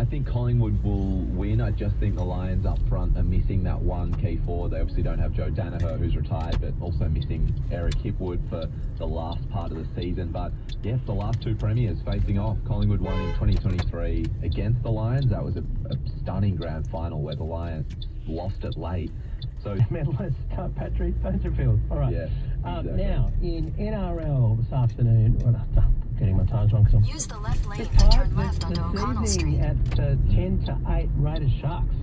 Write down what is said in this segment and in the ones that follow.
I think Collingwood will win. I just think the Lions up front are missing that one key forward. They obviously don't have Joe Danaher, who's retired, but also missing Eric Hipwood for the last part of the season. But yes, the last two premiers facing off. Collingwood won in 2023 against the Lions. That was a stunning grand final where the Lions lost it late. So medalist Patrick Dangerfield. All right. Yeah, exactly. Now, in NRL this afternoon, I'm getting my times wrong. Use the left lane to turn left onto O'Connell Street. At 10 to 8, Raiders Sharks.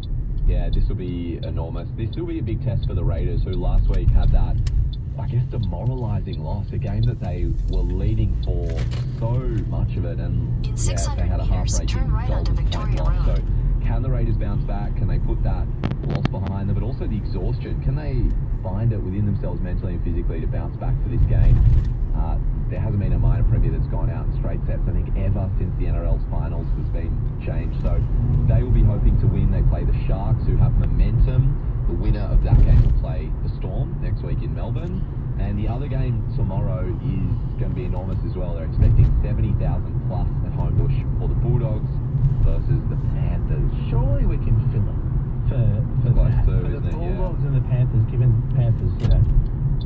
Yeah, this will be enormous. This will be a big test for the Raiders, who last week had that, I guess, demoralising loss, a game that they were leading for so much of it, and in 600 they had a meters, turn right onto Victoria loss. Road. So can the Raiders bounce back? Can they put that loss behind them? But also the exhaustion. Can they find it within themselves mentally and physically to bounce back for this game? There hasn't been a minor premier that's gone out in straight sets, I think, ever since the NRL's finals has been changed. So they will be hoping to win. They play the Sharks, who have momentum. The winner of that game will play the Storm next week in Melbourne. And the other game tomorrow is going to be enormous as well. They're expecting 70,000 plus at Homebush for the Bulldogs versus the Panthers. Surely we can fill it for Close that. to, For the isn't it? Bulldogs and the Panthers, given Panthers,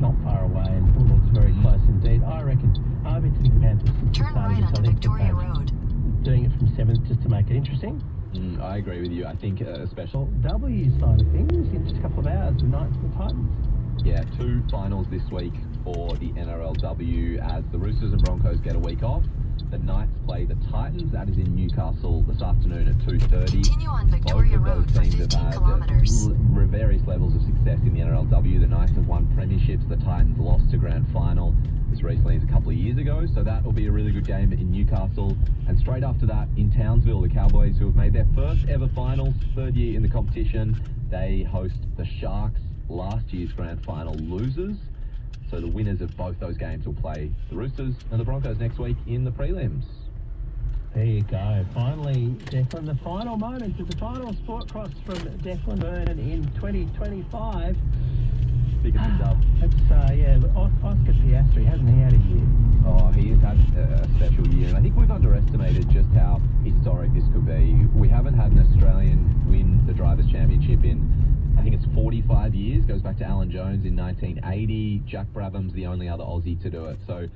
not far away, and Bulldogs very close indeed. I reckon I'll be taking Panthers. Turn right onto Victoria Road. Doing it from 7 just to make it interesting. I agree with you. I think especially W side of things in just a couple of hours, the Knights and the Titans. Yeah, two finals this week for the NRLW as the Roosters and Broncos get a week off. The Knights play the Titans. That is in Newcastle this afternoon at 2:30. Continue on Victoria Road for 15 kilometres. Various levels of success in the NRLW. The Knights have won premierships. The Titans lost to grand final as recently as a couple of years ago. So that will be a really good game in Newcastle. And straight after that, in Townsville, the Cowboys, who have made their first ever finals, third year in the competition, they host the Sharks, last year's grand final losers. So the winners of both those games will play the Roosters and the Broncos next week in the prelims. There you go. Finally, Declan, the final moments of the final sport cross from Declan Vernon in 2025. Big things up. Oscar Piastri, hasn't he had a year? Oh, he has had a special year, and I think we've underestimated just how historic this could be. We haven't had an Australian win the Drivers' Championship in, I think it's 45 years. Goes back to Alan Jones in 1980. Jack Brabham's the only other Aussie to do it. So